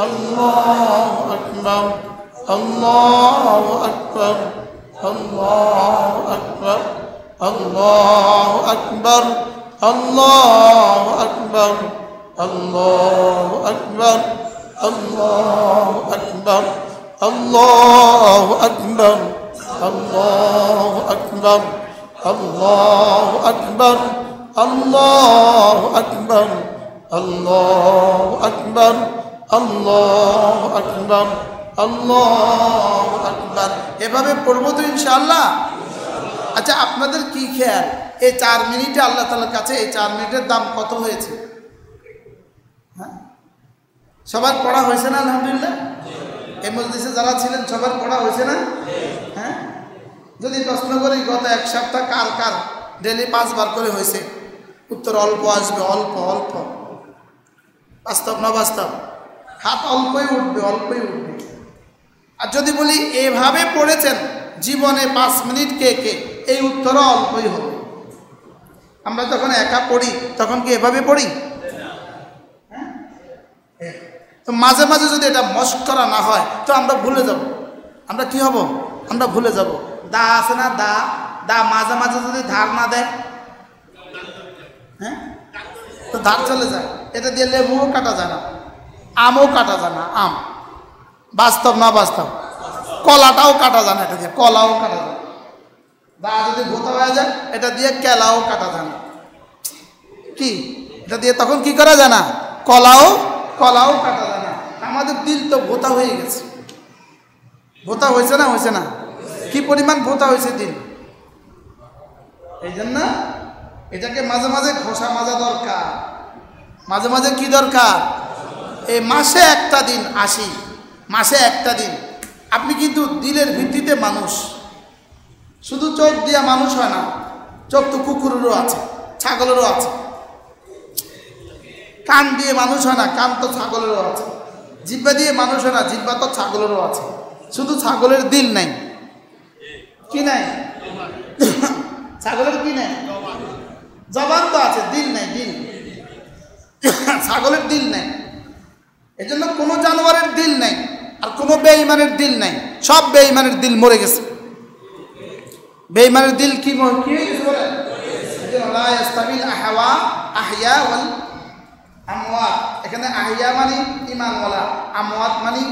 الله أكبر الله أكبر الله أكبر الله أكبر الله أكبر الله أكبر الله أكبر الله أكبر الله أكبر الله أكبر الله أكبر الله أكبر الله أكبر الله أكبر এভাবে পড়বো তো ইনশাআল্লাহ। আচ্ছা, আপনাদের কি খেয়াল এই 4 মিনিটে আল্লাহ তাআলার কাছে এই 4 মিনিটের দাম কত হয়েছে? হ্যাঁ, সবার পড়া হয়েছে না? আলহামদুলিল্লাহ। এই মজলিসে যারা ছিলেন সবার পড়া হয়েছে না? হ্যাঁ, যদি প্রশ্ন করি গত 1 সপ্তাহ কার কার ডেলি 5 বার করে হয়েছে, উত্তর অল্প আসবে। অল্প অল্প, বাস্তব না বাস্তব? হাত অল্পই উঠবে, অল্পই উঠবে। আর যদি বলি এভাবে পড়েছেন জীবনে 5 মিনিট কে কে, এই উত্তরও অল্পই হবে। আমরা যখন একা পড়ি তখন কি এভাবে পড়ি? তো মাঝে মাঝে যদি এটা মস্করা না হয় তো আমরা ভুলে যাব। আমরা কি হব? আমরা ভুলে যাব। দা আছে না, দা দা মাঝে মাঝে যদি ধার না দেয়, হ্যাঁ, তো ধার চলে যায়। এটা দিয়ে লেবুও কাটা যায় না, আমও কাটা যায় না। আম বাস্তব না বাস্তব? কলাটাও কাটা যায় না, এটা দিয়ে কলাও কাটা যায় না। দা যদি ভোতা হয়ে যায় এটা দিয়ে কেলাও কাটা যায় না। কি এটা দিয়ে তখন কি করা যায় না? কলাও কাটা যায় না। আমাদের দিল তো ভোতা হয়ে গেছে। ভোতা হয়েছে না? হয়েছে না? কি পরিমাণ ভোতা হয়েছে দিল। এই জন্য এটাকে মাঝে মাঝে ঘষা মাজা দরকার। মাঝে মাঝে কি দরকার? এই মাসে একটা দিন আসি, মাসে একটা দিন। আপনি কিন্তু দিলের ভিত্তিতে মানুষ, শুধু চোখ দিয়ে মানুষ হয় না। চোখ তো কুকুরেরও আছে, ছাগলেরও আছে। কান দিয়ে মানুষ হয় না, কান তো ছাগলেরও আছে। জিহ্বা দিয়ে মানুষ হয় না, জিহ্বা তো ছাগলেরও আছে। শুধু ছাগলের দিল নাই। কি নাই? ছাগলের কি নাই? জবান তো আছে, দিল নাই। দিল, ছাগলের দিল নাই। এজন্য কোনো জানোয়ারের দিল নাই, আর কোনো বেঈমানের দিল নাই। সব বেঈমানের দিল মরে গেছে। বেঈমানের দিল কি হয়ে গেছে বলে? লা ইস্তাবিল আহইয়া ওয়াল আমওয়াত। এখানে আহিয়া মানে ঈমানওয়ালা, আমওয়াত মানে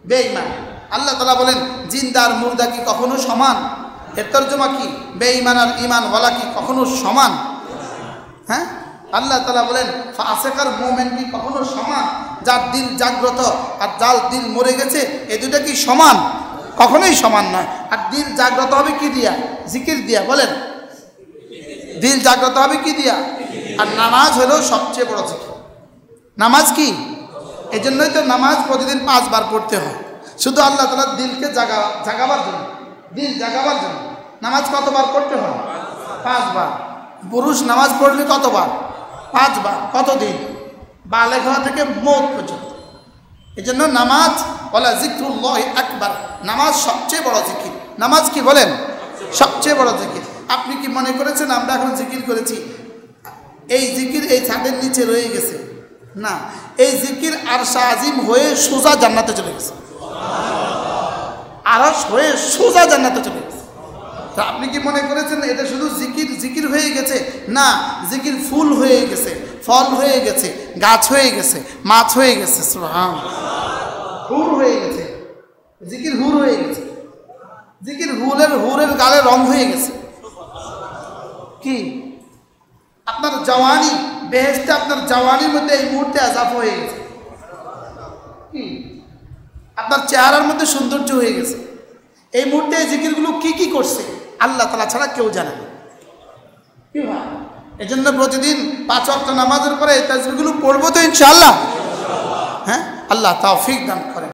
বেঈমান। আল্লাহ তাআলা বলেন জিন্দা আর মুর্দা কি কখনো সমান? এর তরজমা কি? বেঈমান আর ঈমানওয়ালা কি কখনো সমান? হ্যাঁ, আল্লাহ তাআলা বলেন ফাসিক আর মুমিন কি কখনো সমান? যার দিল জাগ্রত আর যার দিল মরে গেছে, এই দুটো কি সমান? কখনোই সমান নয়। আর দিল জাগ্রত হবে কি দিয়া? জিকির দিয়া। বলেন, দিল জাগ্রত হবে কি দিয়া? আর নামাজ হলো সবচেয়ে বড় জিকির। নামাজ কি? এই জন্যই তো নামাজ প্রতিদিন 5 বার পড়তে হয়, শুধু আল্লাহ তাআলার দিলকে জাগাবার জন্য। দিল জাগাবার জন্য নামাজ কতবার পড়তে হয়? 5 বার। পুরুষ নামাজ পড়লে কতবার? 5 বার। কতদিন? বালেগ হওয়া থেকে মওত পর্যন্ত। এই জন্য নামাজ বলা জিক্রুল্লাহ আকবার। নামাজ সবচেয়ে বড় জিকির। নামাজ কি বলেন? সবচেয়ে বড় জিকির। আপনি কি মনে করেছেন আমরা এখন জিকির করেছি, এই জিকির এই ছাদের নিচে রয়ে গেছে? না, এই জিকির আরশ আজিম হয়ে সোজা জান্নাতে চলে গেছে। আরশ হয়ে সোজা জান্নাতে চলে গেছে। তা আপনি কি মনে করেছেন এটা শুধু জিকির জিকির হয়ে গেছে? না, জিকির ফুল হয়ে গেছে, ফল হয়ে গেছে, গাছ হয়ে গেছে, মাছ হয়ে গেছে। সুবহানাল্লাহ, হুর হয়ে গেছে। জিকির হুর হয়ে গেছে। জিকির হুরের গালে রং হয়ে গেছে। কি? আপনার জওয়ানি বেহেশতে, আপনার জওয়ানির মধ্যে এই মুহূর্তে আযাব হয়ে গেছে। কি? আপনার চেহারার মধ্যে সৌন্দর্য হয়ে গেছে। এই মুহূর্তে এই জিকিরগুলো কি কি করছে আল্লাহ তাআলা ছাড়া কেউ জানে না। কি হয়? এই জন্য প্রতিদিন 5 ওয়াক্ত নামাজের পরে এই তাসবিহগুলো পড়বো তো ইনশাআল্লাহ। হ্যাঁ, আল্লাহ তৌফিক দান করেন।